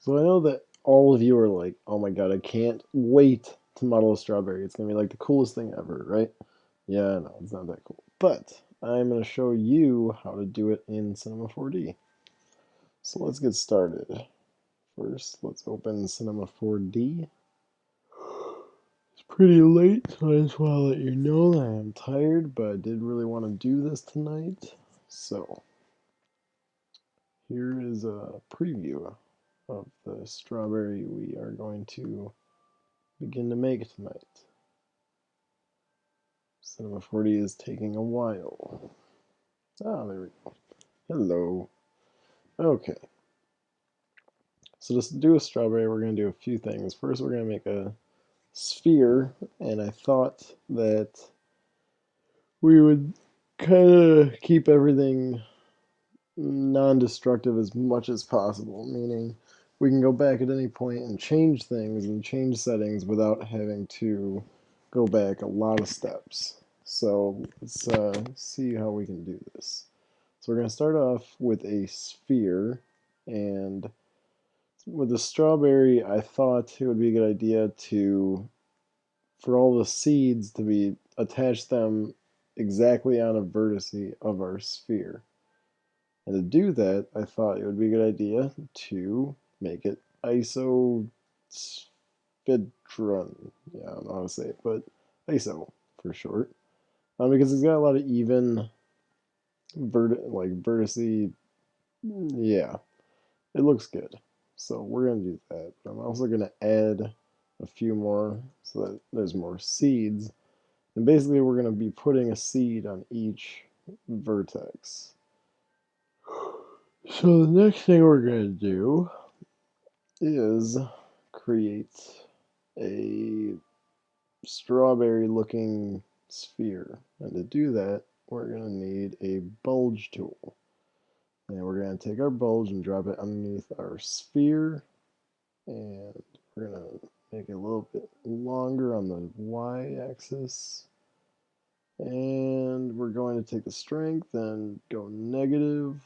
So I know that all of you are like, oh my god, I can't wait to model a strawberry. It's gonna be like the coolest thing ever, right? Yeah, no, it's not that cool. But I'm gonna show you how to do it in Cinema 4D. So let's get started. First, let's open Cinema 4D. It's pretty late, so I just want to let you know that I am tired, but I did really want to do this tonight. So here is a preview of the strawberry we are going to begin to make tonight. Cinema 4D is taking a while. Ah, there we go. Hello. Okay. So to do a strawberry, we're going to do a few things. First, we're going to make a sphere, and I thought that we would kind of keep everything non-destructive as much as possible, meaning we can go back at any point and change things and change settings without having to go back a lot of steps. So let's see how we can do this. So we're going to start off with a sphere, and with the strawberry, I thought it would be a good idea to, for all the seeds to be, attach them exactly on a vertice of our sphere. And to do that, I thought it would be a good idea to make it isosphedron. Yeah, I don't know how to say it, but ISO for short. Because it's got a lot of even vertice. Yeah, it looks good. So we're gonna do that. But I'm also gonna add a few more so that there's more seeds. And basically, we're gonna be putting a seed on each vertex. So the next thing we're going to do is create a strawberry looking sphere. And to do that, we're going to need a bulge tool. And we're going to take our bulge and drop it underneath our sphere. And we're going to make it a little bit longer on the y-axis. And we're going to take the strength and go negative,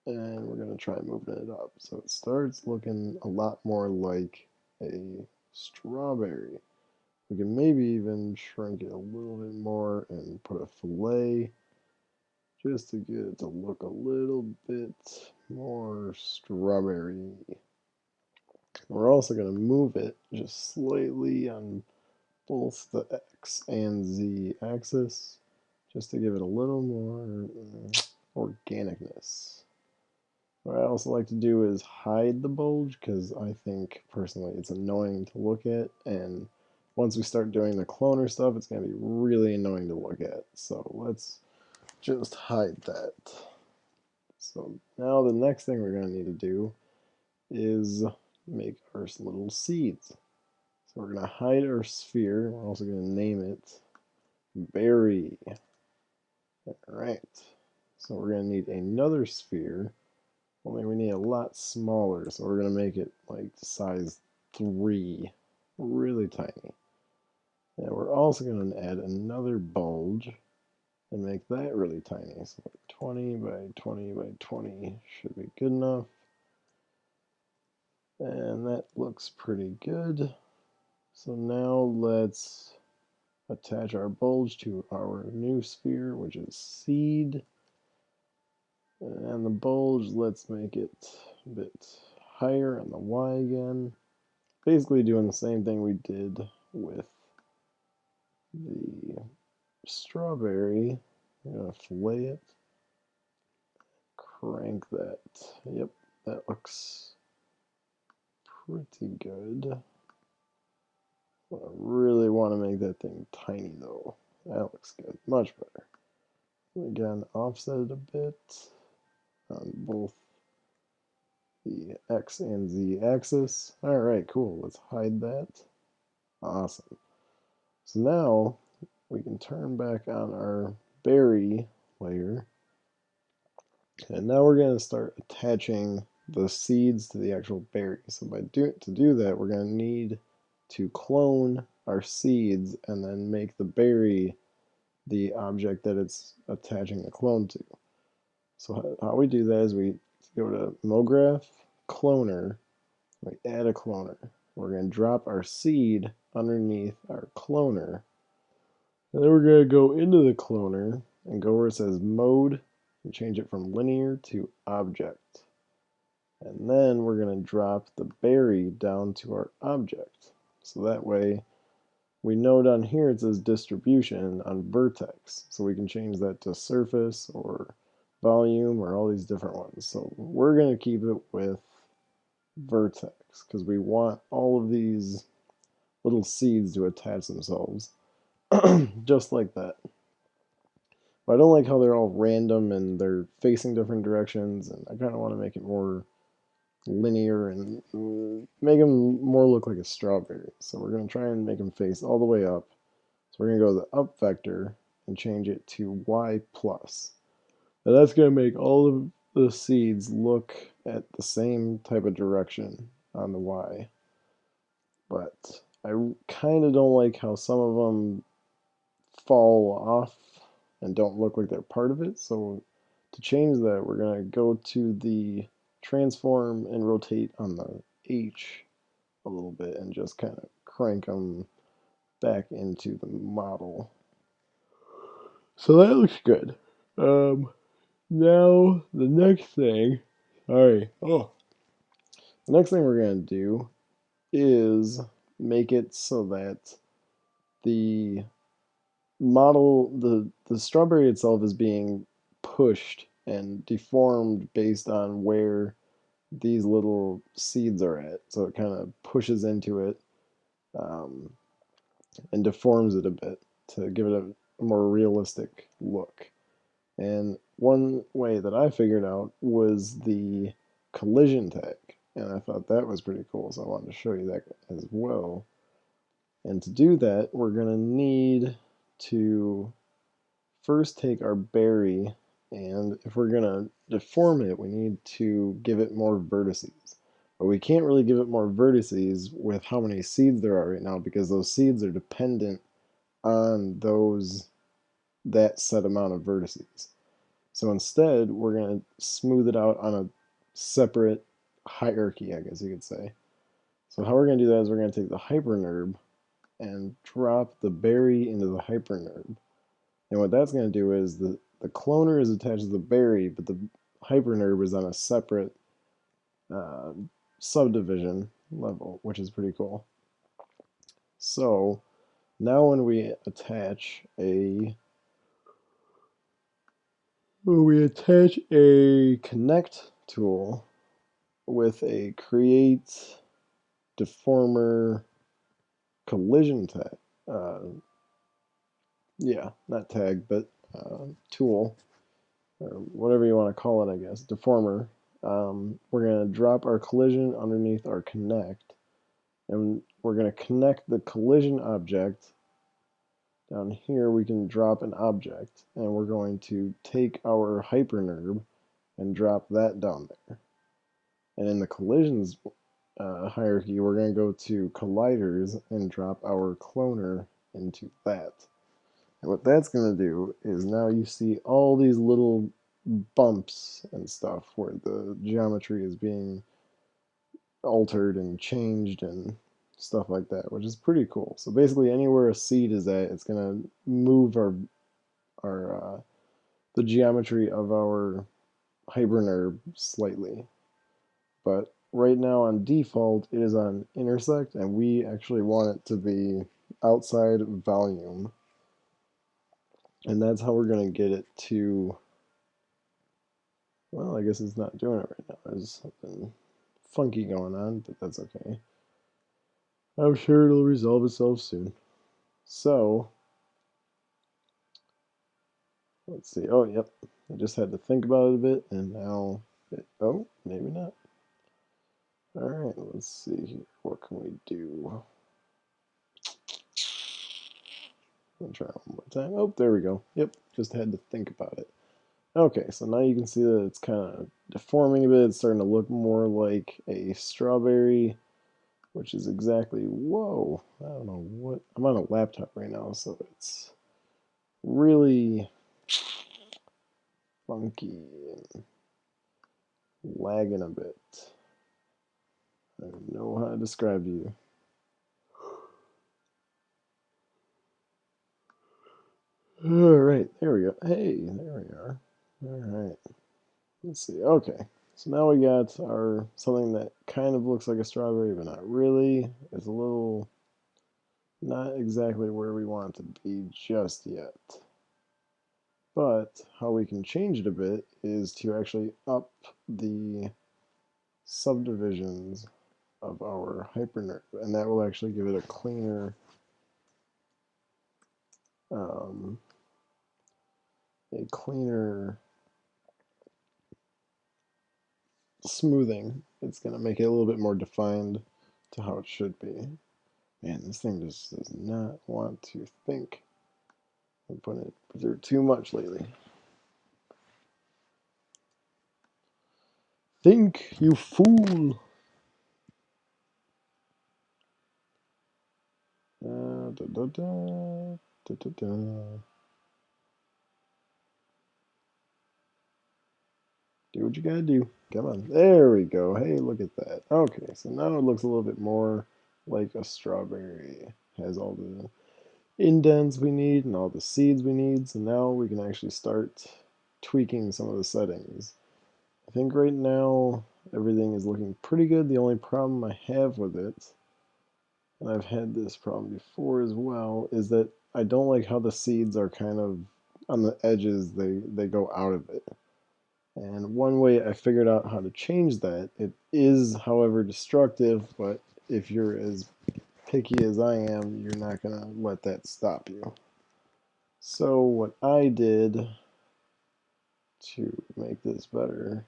and we're going to try moving it up. So it starts looking a lot more like a strawberry. We can maybe even shrink it a little bit more and put a fillet just to get it to look a little bit more strawberry. We're also going to move it just slightly on both the X and Z axis just to give it a little more organicness. What I also like to do is hide the bulge because I think personally it's annoying to look at, and once we start doing the cloner stuff, it's going to be really annoying to look at. So let's just hide that. So now the next thing we're going to need to do is make our little seeds. So we're going to hide our sphere. We're also going to name it berry. All right. So we're going to need another sphere. Only we need a lot smaller, so we're going to make it like size 3, really tiny. And we're also going to add another bulge and make that really tiny. So 20 by 20 by 20 should be good enough. And that looks pretty good. So now let's attach our bulge to our new sphere, which is seed. And the bulge, let's make it a bit higher on the Y again. Basically doing the same thing we did with the strawberry. I'm going to fillet it, crank that. Yep, that looks pretty good. I really want to make that thing tiny though. That looks good, much better. Again, offset it a bit on both the X and Z axis. Alright, cool. Let's hide that. Awesome. So now we can turn back on our berry layer. And now we're going to start attaching the seeds to the actual berry. So to do that, we're going to need to clone our seeds and then make the berry the object that it's attaching the clone to. So how we do that is we go to MoGraph, cloner, we add a cloner. We're going to drop our seed underneath our cloner. And then we're going to go into the cloner and go where it says mode and change it from linear to object. And then we're going to drop the berry down to our object. So that way we know down here it says distribution on vertex. So we can change that to surface or volume or all these different ones. So we're going to keep it with vertex because we want all of these little seeds to attach themselves just like that. But I don't like how they're all random and they're facing different directions, and I kind of want to make it more linear and make them more look like a strawberry. So we're going to try and make them face all the way up. So we're going to go to the up vector and change it to y plus. Now that's going to make all of the seeds look at the same type of direction on the y. But I kind of don't like how some of them fall off and don't look like they're part of it. So to change that, we're going to go to the transform and rotate on the H a little bit and just kind of crank them back into the model. So that looks good. Now the next thing, the next thing we're going to do is make it so that the model, the strawberry itself is being pushed and deformed based on where these little seeds are at. So it kind of pushes into it um, and deforms it a bit to give it a more realistic look. And one way that I figured out was the collision tag. And I thought that was pretty cool, so I wanted to show you that as well. And to do that, we're going to need to first take our berry, and if we're going to deform it, we need to give it more vertices. But we can't really give it more vertices with how many seeds there are right now, because those seeds are dependent on that set amount of vertices. So instead, we're going to smooth it out on a separate hierarchy, I guess you could say. So how we're going to do that is we're going to take the hypernerb and drop the berry into the hypernerb. And what that's going to do is the cloner is attached to the berry, but the hypernerb is on a separate uh, subdivision level, which is pretty cool. So now when we attach a connect tool with a create deformer collision tag, not tag, but tool, or whatever you want to call it, I guess, deformer. We're going to drop our collision underneath our connect, and we're going to connect the collision object. Down here we can drop an object, and we're going to take our hypernerb and drop that down there. And in the collisions hierarchy, we're going to go to colliders and drop our cloner into that. And what that's going to do is now you see all these little bumps and stuff where the geometry is being altered and changed and stuff like that, which is pretty cool. So basically anywhere a seed is at, it's going to move our the geometry of our hypernerb slightly. But right now on default it is on intersect, and we actually want it to be outside volume. And that's how we're going to get it to, well, I guess it's not doing it right now. There's something funky going on, but that's okay. I'm sure it'll resolve itself soon. So, let's see. Oh, yep. I just had to think about it a bit, and now, oh, maybe not. All right, let's see here. What can we do? I'll try one more time. Oh, there we go. Yep, just had to think about it. Okay, so now you can see that it's kind of deforming a bit. It's starting to look more like a strawberry, which is exactly, whoa, I don't know what, I'm on a laptop right now, so it's really funky and lagging a bit. know how to describe to you. Alright, there we go. Hey, there we are. Alright, let's see. Okay, so now we got our something that kind of looks like a strawberry, but not really. It's a little not exactly where we want it to be just yet. But how we can change it a bit is to actually up the subdivisions of our hypernerve, and that will actually give it um, a cleaner smoothing. It's going to make it a little bit more defined to how it should be. Man, this thing just does not want to think. I'm putting it through too much lately. Think, you fool! Da, da, da, da, da, da. Do what you gotta do. Come on. There we go. Hey, look at that. Okay, so now it looks a little bit more like a strawberry. Has all the indents we need and all the seeds we need. So now we can actually start tweaking some of the settings. I think right now everything is looking pretty good. The only problem I have with it, and I've had this problem before as well, is that I don't like how the seeds are kind of on the edges. They go out of it. And one way I figured out how to change that, it is, however, destructive, but if you're as picky as I am, you're not going to let that stop you. So what I did to make this better,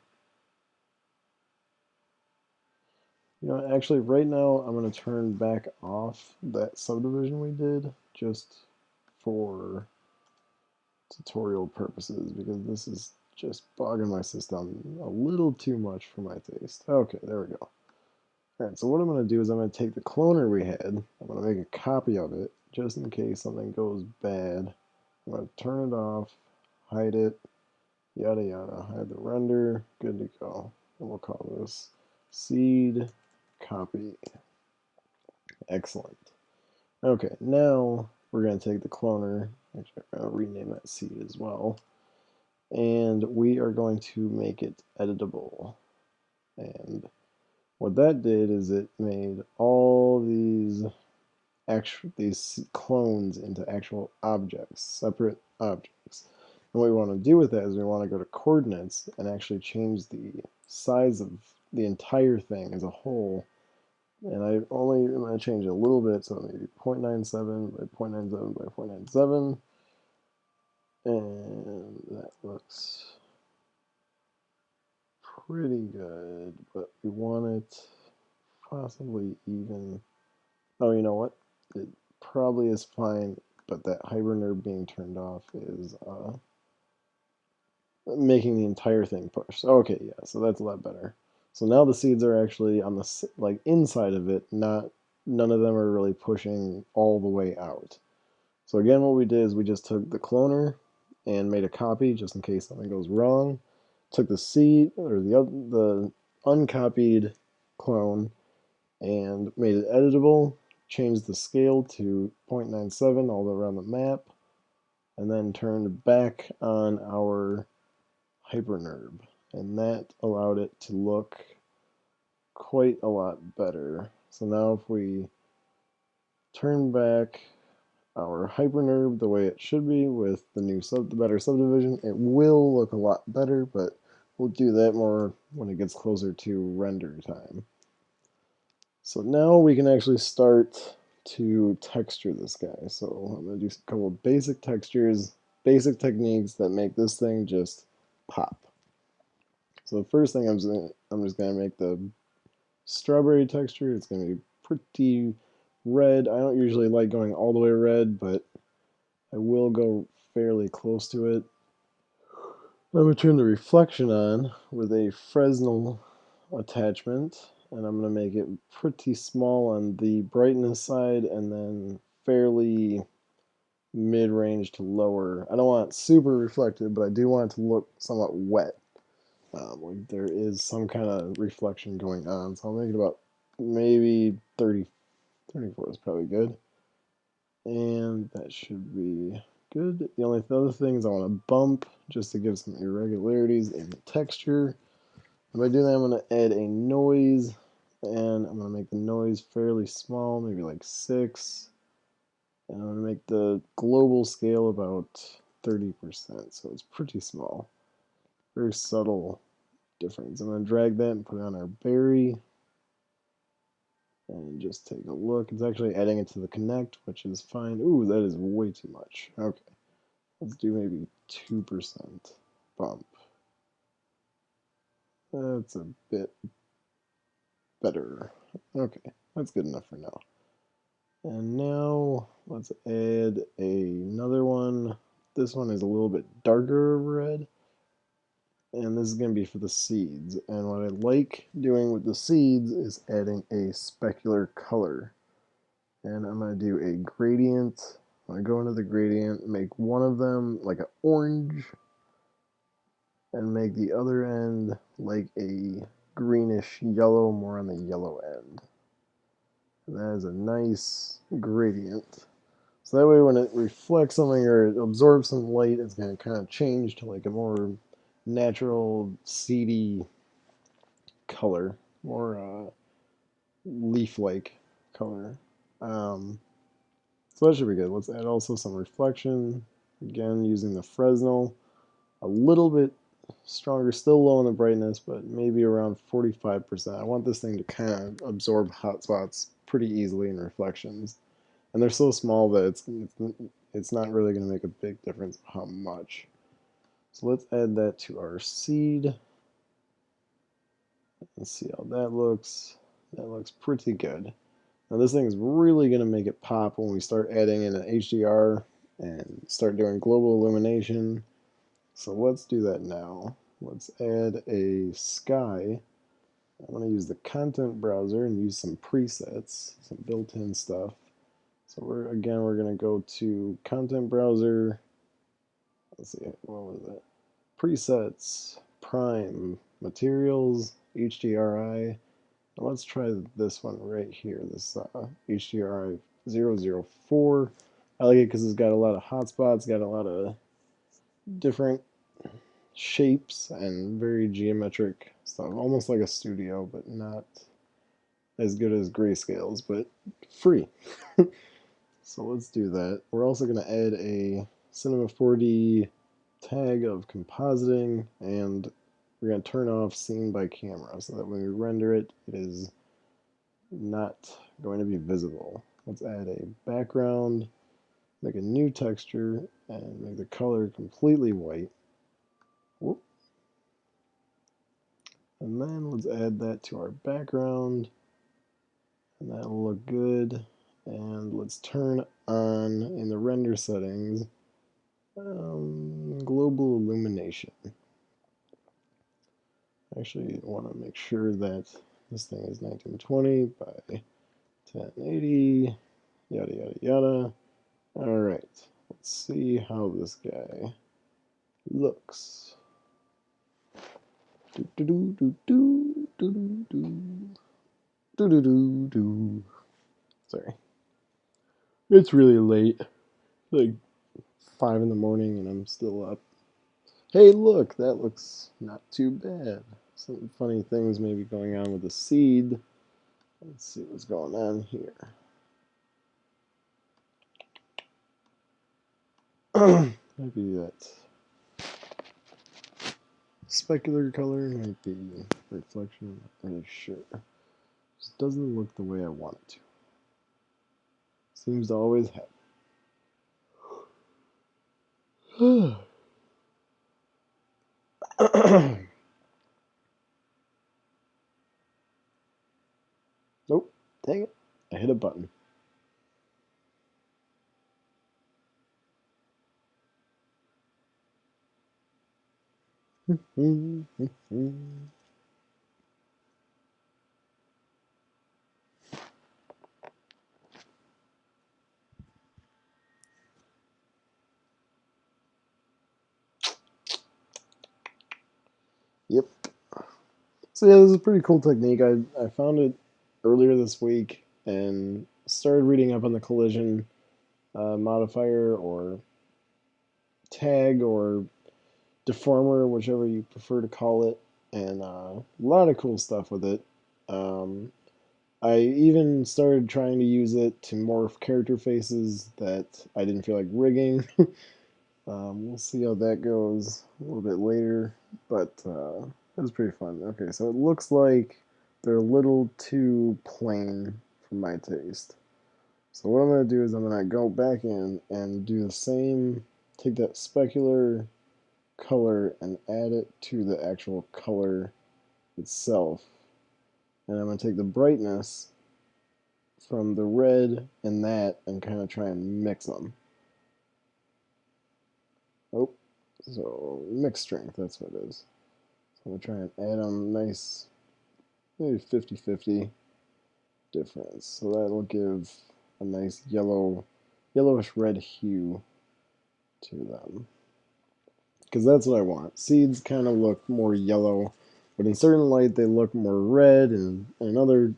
actually right now I'm going to turn back off that subdivision we did just for tutorial purposes because this is just bogging my system a little too much for my taste. Okay, there we go. Alright, so what I'm going to do is I'm going to take the cloner we had, I'm going to make a copy of it, just in case something goes bad. I'm going to turn it off, hide it, yada yada, hide the render, good to go. And we'll call this seed copy. Excellent. Okay, now we're going to take the cloner, actually I'm going to rename that seed as well, and we are going to make it editable. And what that did is it made all these clones into actual objects, separate objects. And what we want to do with that is we want to go to coordinates and actually change the size of the entire thing as a whole. And I only am going to change it a little bit, so maybe 0.97 by 0.97 by 0.97. And that looks pretty good, but we want it possibly even. Oh, you know what? It probably is fine, but that hypernerve being turned off is making the entire thing push. Okay, yeah, so that's a lot better. So now the seeds are actually on the inside of it, not none of them are really pushing all the way out. So again, what we did is we just took the cloner and made a copy just in case something goes wrong. Took the seed or the uncopied clone and made it editable, changed the scale to 0.97 all around the map, and then turned back on our hypernerve. And that allowed it to look quite a lot better. So now if we turn back our hypernerve the way it should be with the better subdivision, it will look a lot better, but we'll do that more when it gets closer to render time. So now we can actually start to texture this guy. So I'm going to do a couple of basic textures, basic techniques that make this thing just pop. So the first thing I'm just going to make the strawberry texture. It's going to be pretty red. I don't usually like going all the way red, but I will go fairly close to it. I'm going to turn the reflection on with a Fresnel attachment, and I'm going to make it pretty small on the brightness side and then fairly mid-range to lower. I don't want it super reflected, but I do want it to look somewhat wet. Like there is some kind of reflection going on, so I'll make it about maybe 30, 34 is probably good. And that should be good. The only other thing is I want to bump just to give some irregularities in the texture. If I do that, I'm going to add a noise, and I'm going to make the noise fairly small, maybe like 6. And I'm going to make the global scale about 30%, so it's pretty small. Very subtle difference. I'm going to drag that and put it on our berry. And just take a look. It's actually adding it to the connect, which is fine. Ooh, that is way too much. Okay. Let's do maybe 2% bump. That's a bit better. Okay, that's good enough for now. And now let's add another one. This one is a little bit darker red. And this is going to be for the seeds. And what I like doing with the seeds is adding a specular color. And I'm going to do a gradient. I'm going to go into the gradient, make one of them like an orange, and make the other end like a greenish yellow, more on the yellow end. And that is a nice gradient. So that way when it reflects something or it absorbs some light, it's going to kind of change to like a more natural, seedy color, more leaf-like color. So that should be good. Let's add also some reflection. Again, using the Fresnel. A little bit stronger, still low in the brightness, but maybe around 45%. I want this thing to kind of absorb hot spots pretty easily in reflections. And they're so small that it's not really going to make a big difference how much. So let's add that to our seed. Let's see how that looks. That looks pretty good. Now this thing is really going to make it pop when we start adding in an HDR and start doing global illumination. So let's do that now. Let's add a sky. I'm going to use the content browser and use some presets, some built-in stuff. So we're going to go to content browser. Let's see, what was it? Presets, prime, materials, HDRI. Now let's try this one right here, this HDRI 004. I like it because it's got a lot of hotspots, got a lot of different shapes and very geometric stuff, almost like a studio, but not as good as grayscales, but free. So let's do that. We're also going to add a Cinema 4D tag of compositing, and we're going to turn off scene by camera so that when we render it, it is not going to be visible. Let's add a background, make a new texture, and make the color completely white. Whoop. And then let's add that to our background, and that'll look good. And let's turn on, in the render settings, global illumination. Actually, I want to make sure that this thing is 1920 by 1080, yada yada yada. Alright, let's see how this guy looks. Do do do do do do do do do do do. Sorry, it's really late, like 5 in the morning, and I'm still up. Hey, look, that looks not too bad. Some funny things maybe going on with the seed. Let's see what's going on here. Maybe that specular color might be reflection. I'm not really sure. Just doesn't look the way I want it to. Seems to always happen. Nope, dang it. I hit a button. Yep. So yeah, this is a pretty cool technique. I found it earlier this week and started reading up on the collision modifier or tag or deformer, whichever you prefer to call it, and a lot of cool stuff with it. Um, I even started trying to use it to morph character faces that I didn't feel like rigging. We'll see how that goes a little bit later, but it was pretty fun. Okay, so it looks like they're a little too plain for my taste. So what I'm going to do is I'm going to go back in and do the same, take that specular color and add it to the actual color itself. And I'm going to take the brightness from the red and that and kind of try and mix them. Oh, so mix strength, that's what it is. So I'm going to try and add them nice, maybe 50-50 difference. So that'll give a nice yellowish red hue to them. Because that's what I want. Seeds kind of look more yellow, but in certain light they look more red, and in other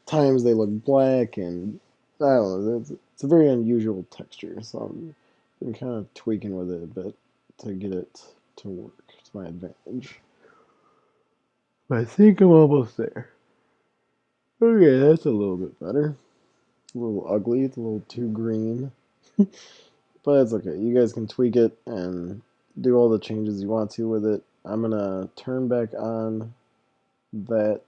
times they look black, and I don't know. It's a very unusual texture, so I'm been kind of tweaking with it a bit to get it to work to my advantage. But I think I'm almost there. Okay, that's a little bit better. A little ugly, it's a little too green. But it's okay. You guys can tweak it and do all the changes you want to with it. I'm gonna turn back on that.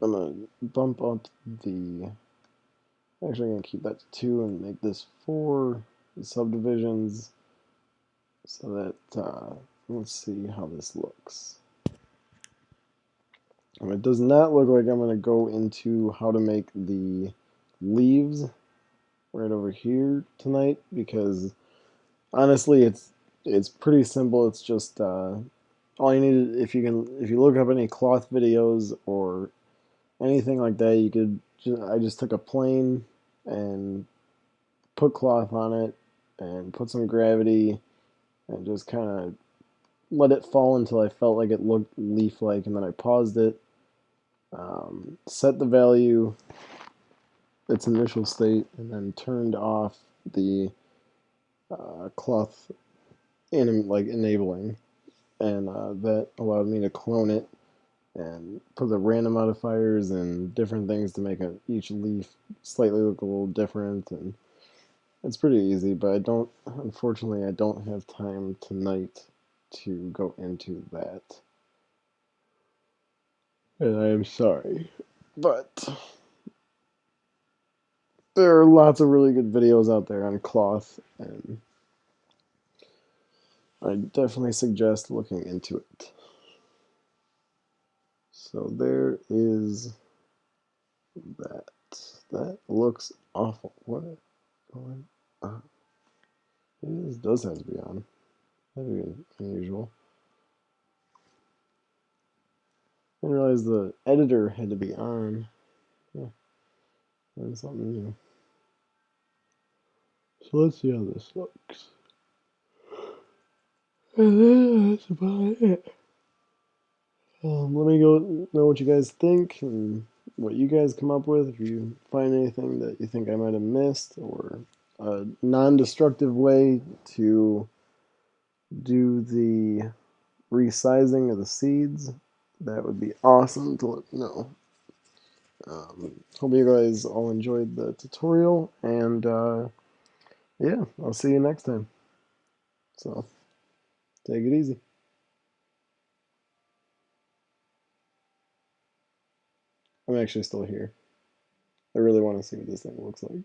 I'm gonna bump up the. Actually, I'm gonna keep that to 2 and make this 4 subdivisions so that let's see how this looks. It does not look like I'm gonna go into how to make the leaves right over here tonight because honestly, it's pretty simple. It's just all you need if you look up any cloth videos or anything like that, you could. I just took a plane and put cloth on it and put some gravity and just kind of let it fall until I felt like it looked leaf-like, and then I paused it, set the value, its initial state, and then turned off the cloth enabling, and that allowed me to clone it and put the random modifiers and different things to make each leaf slightly look a little different. And it's pretty easy, but unfortunately, I don't have time tonight to go into that. And I am sorry. But there are lots of really good videos out there on cloth, and I definitely suggest looking into it. So there is that. That looks awful. What is going on? This does have to be on. That'd be unusual. I didn't realize the editor had to be on. Yeah, that's something new. So let's see how this looks. And then that's about it. Let me go know what you guys think and what you guys come up with. If you find anything that you think I might have missed or a non-destructive way to do the resizing of the seeds, that would be awesome to let me know. Hope you guys all enjoyed the tutorial, and yeah, I'll see you next time. So, take it easy. I'm actually still here. I really want to see what this thing looks like.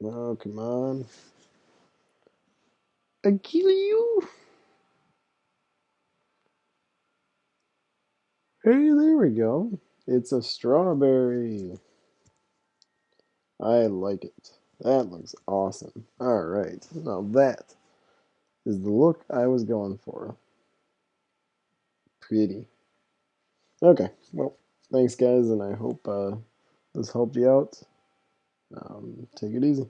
Oh, come on. I kill you. Hey, there we go. It's a strawberry. I like it. That looks awesome. Alright, now that is the look I was going for. pretty. Okay, well, thanks guys, and I hope this helped you out. Take it easy.